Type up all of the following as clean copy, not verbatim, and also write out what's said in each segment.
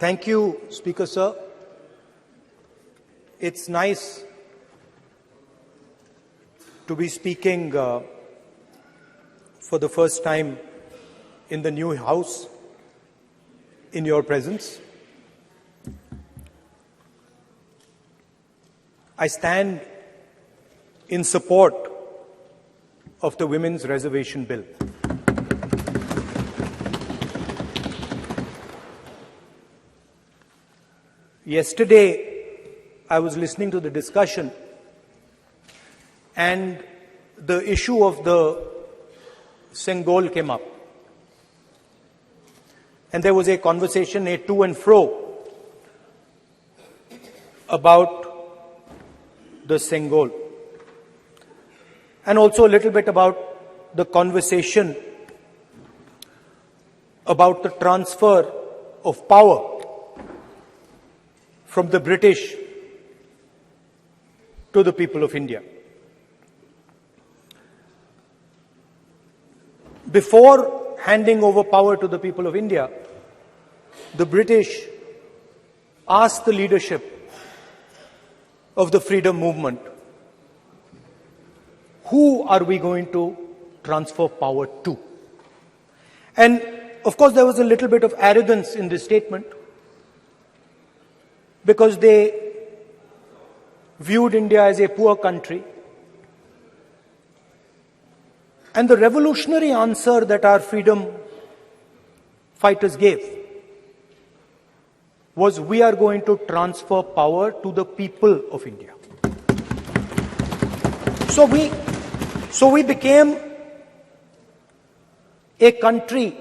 Thank you, Speaker Sir. It's nice to be speaking for the first time in the new House in your presence. I stand in support of the Women's Reservation Bill. Yesterday, I was listening to the discussion and the issue of the Sengol came up. And there was a conversation, a to and fro, about the Sengol. And also a little bit about the conversation about the transfer of power from the British to the people of India. Before handing over power to the people of India, the British asked the leadership of the freedom movement, who are we going to transfer power to? And of course, there was a little bit of arrogance in this statement, because they viewed India as a poor country. And the revolutionary answer that our freedom fighters gave was, we are going to transfer power to the people of India. So we became a country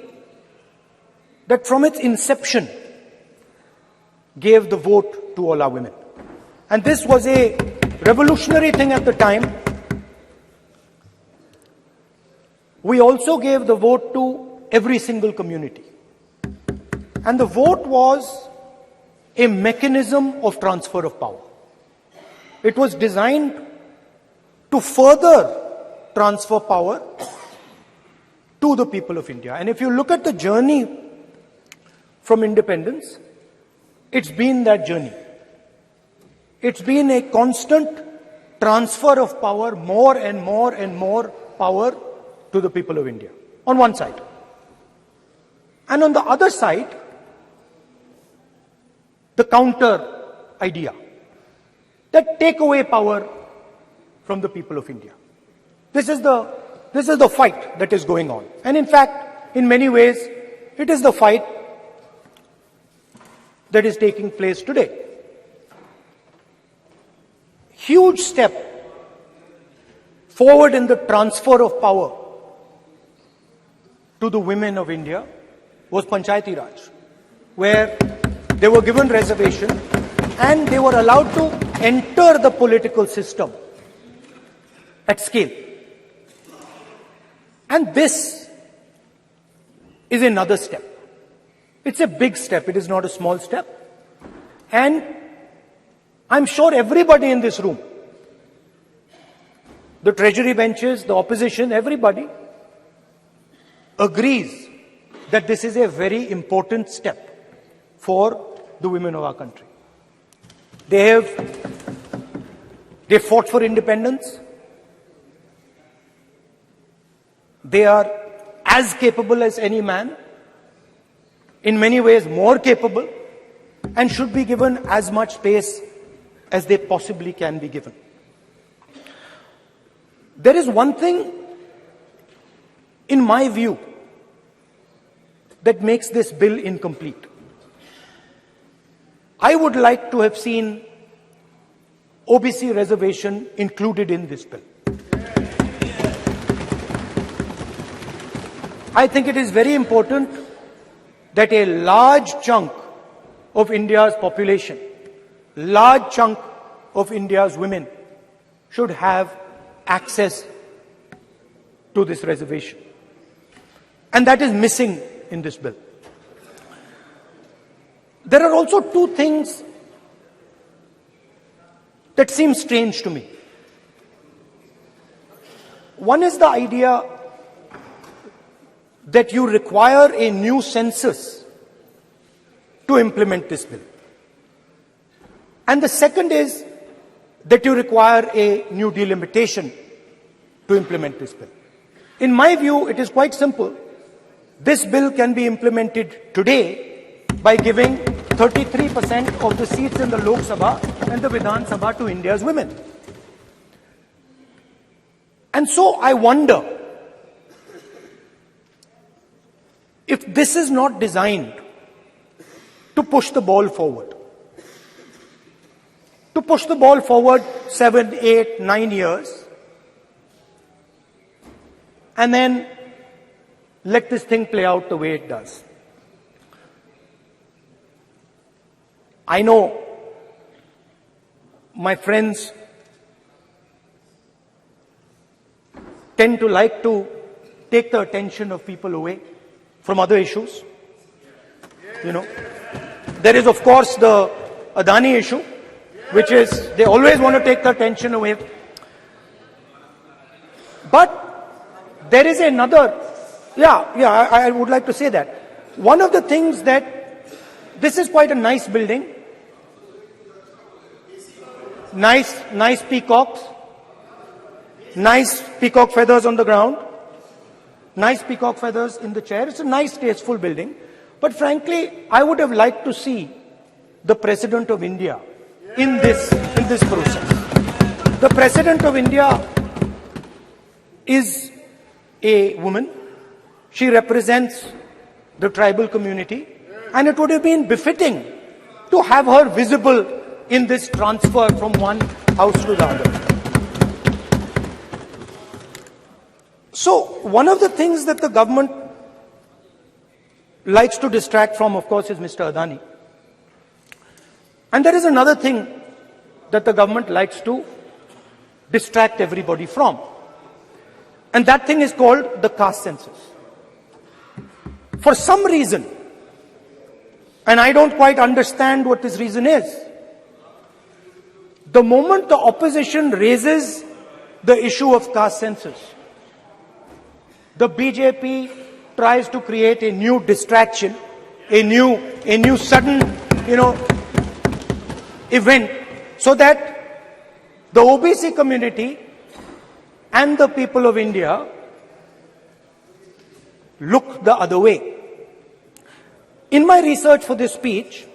that from its inception gave the vote to all our women. And this was a revolutionary thing at the time. We also gave the vote to every single community. And the vote was a mechanism of transfer of power. It was designed to further transfer power to the people of India. And if you look at the journey from independence, it's been that journey. It's been a constant transfer of power, more and more and more power to the people of India, on one side. And on the other side, the counter idea, that take away power from the people of India. This is the fight that is going on. And in fact, in many ways, it is the fight that is taking place today. Huge step forward in the transfer of power to the women of India was Panchayati Raj, where they were given reservation and they were allowed to enter the political system at scale. And this is another step. It's a big step. It is not a small step. And I'm sure everybody in this room, the treasury benches, the opposition, everybody agrees that this is a very important step for the women of our country. They fought for independence. They are as capable as any man, in many ways more capable, and should be given as much space as they possibly can be given. There is one thing, in my view, that makes this bill incomplete. I would like to have seen OBC reservation included in this bill. I think it is very important that a large chunk of India's population, large chunk of India's women should have access to this reservation. And that is missing in this bill. There are also two things that seem strange to me. One is the idea that you require a new census to to implement this bill. And the second is that you require a new delimitation to implement this bill. In my view, it is quite simple. This bill can be implemented today by giving 33% of the seats in the Lok Sabha and the Vidhan Sabha to India's women. And so I wonder if this is not designed to push the ball forward. To push the ball forward 7, 8, 9 years, and then let this thing play out the way it does. I know my friends tend to like to take the attention of people away from other issues. You know, there is of course the Adani issue, which is they always want to take the attention away. But there is another, I would like to say that. One of the things that, this is quite a nice building. Nice peacocks. Nice peacock feathers on the ground. Nice peacock feathers in the chair. It's a nice, tasteful building. But frankly, I would have liked to see the President of India in this process. The President of India is a woman. She represents the tribal community, and it would have been befitting to have her visible in this transfer from one house to the other. So, one of the things that the government likes to distract from, of course, is Mr. Adani. And there is another thing that the government likes to distract everybody from. And that thing is called the caste census. For some reason, and I don't quite understand what this reason is, the moment the opposition raises the issue of caste census, the BJP tries to create a new distraction, a new sudden, event, so that the OBC community and the people of India look the other way. In my research for this speech,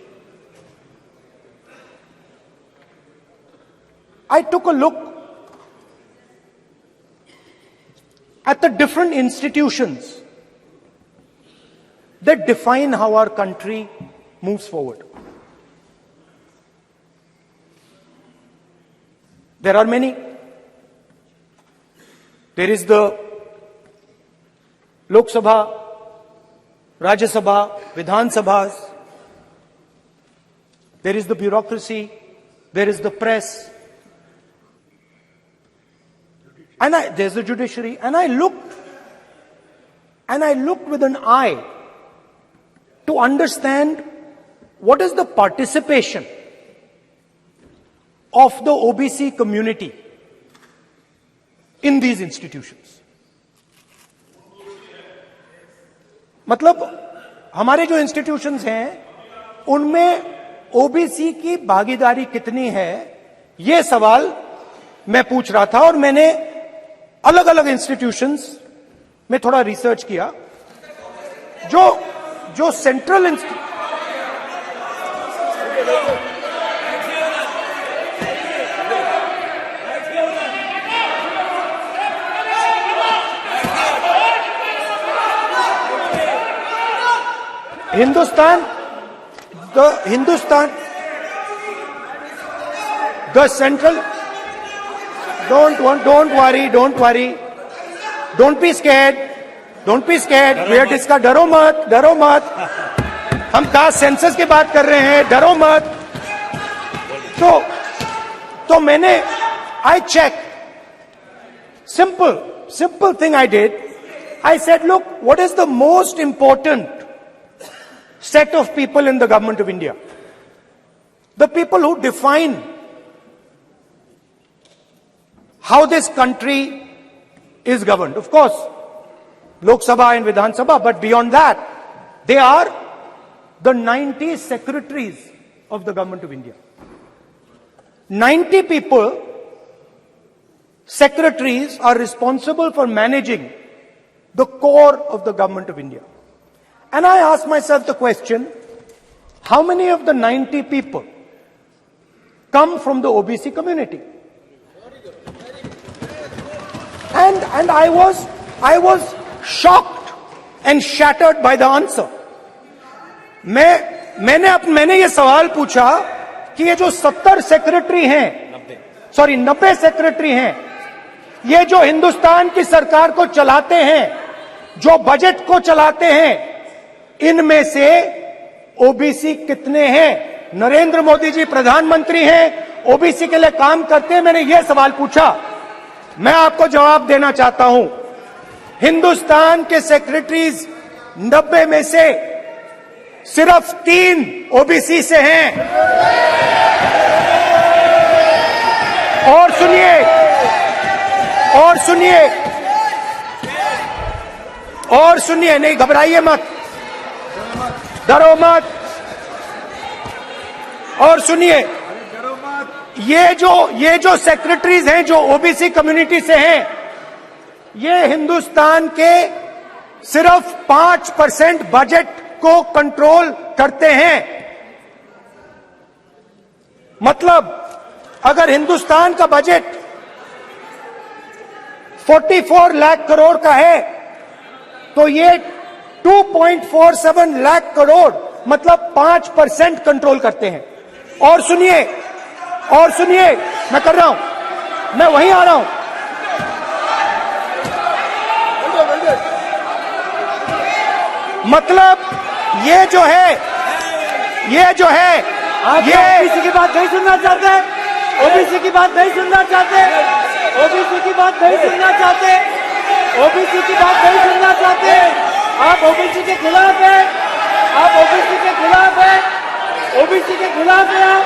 I took a look at the different institutions that define how our country moves forward. There are many. There is the Lok Sabha, Rajya Sabha, Vidhan Sabhas. There is the bureaucracy. There is the press. And there's the judiciary. And I looked with an eye to understand what is the participation of the OBC community in these institutions. मतलब हमारे जो institutions हैं उनमें OBC की भागीदारी कितनी है, ये सवाल मैं पूछ रहा था और मैंने अलग अलग इंस्टीट्यूशंस में थोड़ा रिसर्च किया. जो central the central, don't worry, don't be scared, we are discussing, डरो मत, हम कास्ट सेंसस की बात कर रहे हैं, डरो मत. तो मैंने, I checked, simple thing I did, I said, look, what is the most important set of people in the government of India? The people who define how this country is governed. Of course, Lok Sabha and Vidhan Sabha, but beyond that, they are the 90 secretaries of the government of India. 90 people, secretaries, are responsible for managing the core of the government of India. And I ask myself the question, how many of the 90 people come from the OBC community? And I was shocked and shattered by the answer. मैंने ये सवाल पूछा कि ये जो 70 secretary हैं, 90 secretary हैं, ये जो हिंदुस्तान की सरकार को चलाते हैं, जो बजट को चलाते हैं, इनमें से ओबीसी कितने हैं? नरेंद्र मोदी जी प्रधानमंत्री हैं, ओबीसी के लिए काम करते हैं। मैंने ये सवाल पूछा। मैं आपको जवाब देना चाहता हूं, हिंदुस्तान के सेक्रेटरीज 90 में से सिर्फ 3 ओबीसी से हैं। और सुनिए, नहीं घबराइए मत, डरो मत। और सुनिए, ये जो सेक्रेटरीज हैं जो ओबीसी कम्युनिटी से हैं, ये हिंदुस्तान के सिर्फ 5% बजट को कंट्रोल करते हैं। मतलब अगर हिंदुस्तान का बजट 44 लाख करोड़ का है, तो ये 2.47 लाख करोड़ मतलब 5% कंट्रोल करते हैं। और सुनिए, मैं कर रहा हूं, मैं वहीं आ रहा हूं। मतलब ये जो है ओबीसी की बात नहीं सुनना चाहते, ओबीसी की बात नहीं सुनना चाहते, ओबीसी की बात नहीं सुनना चाहते, ओबीसी की बात नहीं सुनना चाहते। आप ओबीसी के खिलाफ हैं, आप ओबीसी के खिलाफ हैं, ओबीसी के खिलाफ हैं।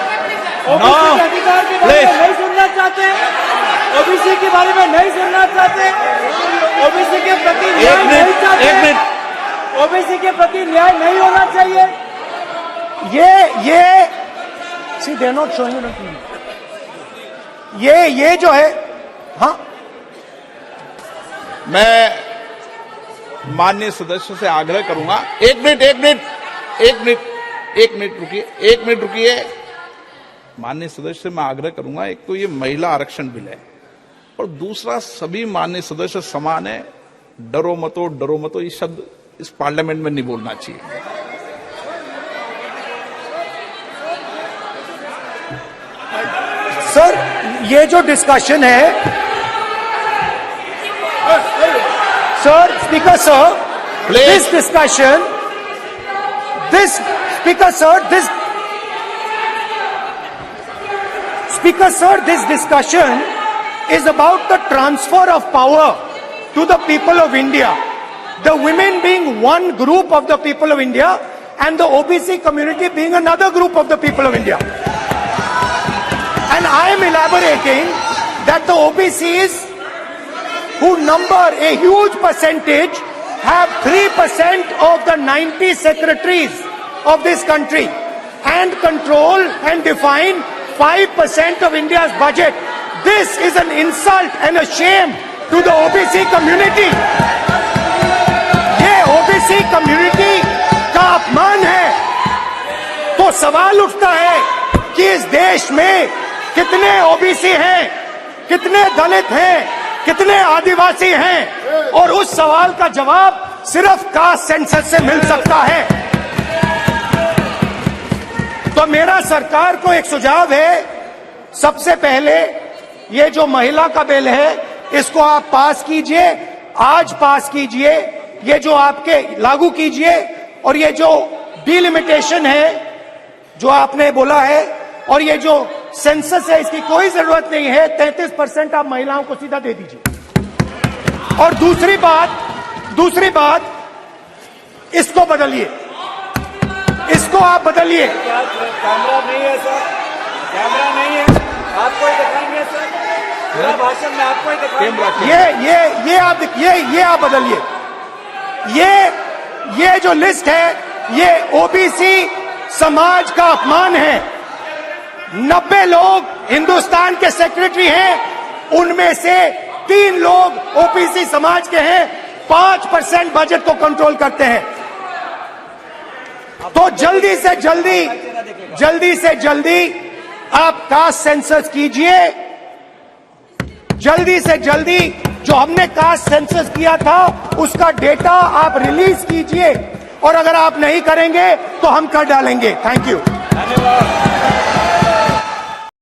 ओबीसी के अधिकार के बारे में नहीं सुनना चाहते, ओबीसी के बारे में नहीं सुनना चाहते, ओबीसी के प्रति न्याय नहीं चाहते, ओबीसी के प्रति न्याय नहीं होना चाहिए। ये सी दे नॉट शोइंग ये जो है, हाँ, मैं माननीय सदस्य से आग्रह करूंगा, एक मिनट रुकिए। माननीय सदस्य से मैं आग्रह करूंगा, एक तो ये महिला आरक्षण बिल है, और दूसरा सभी माननीय सदस्य समान है। डरो मतो ये शब्द इस पार्लियामेंट में नहीं बोलना चाहिए। सर, ये जो डिस्कशन है, sir, speaker sir, this discussion, this discussion is about the transfer of power to the people of India. The women being one group of the people of India and the OBC community being another group of the people of India. And I am elaborating that the OBCs, who number a huge percentage, have 3% of the 90 secretaries of this country and control and define 5% of India's budget. This is an insult and a shame to the OBC community. ये OBC community का अपमान है। तो सवाल उठता है कि इस देश में कितने ओबीसी हैं, कितने दलित हैं, कितने आदिवासी हैं, और उस सवाल का जवाब सिर्फ कास्ट सेंसस से मिल सकता है। तो मेरा सरकार को एक सुझाव है, सबसे पहले ये जो महिला का बिल है, इसको आप पास कीजिए, आज पास कीजिए, ये जो आपके लागू कीजिए, और ये जो डिलिमिटेशन है जो आपने बोला है, और ये जो सेंसस है, इसकी कोई जरूरत नहीं है। 33% आप महिलाओं को सीधा दे दीजिए। और दूसरी बात, इसको बदलिए, इसको आप बदलिए। कैमरा नहीं है सर, कैमरा नहीं है, आपको ही दिखाएंगे सर, पूरा भाषण में आपको ही दिखाएंगे। ये आप बदलिए। ये जो लिस्ट है, ये ओबीसी समाज का अपमान है। 90 लोग हिंदुस्तान के सेक्रेटरी हैं, उनमें से 3 लोग ओबीसी समाज के हैं, 5% बजट को कंट्रोल करते हैं। तो जल्दी से जल्दी आप कास्ट सेंसस कीजिए, जल्दी से जल्दी जो हमने कास्ट सेंसस किया था उसका डेटा आप रिलीज कीजिए, और अगर आप नहीं करेंगे तो हम कर डालेंगे। Thank you. धन्यवाद।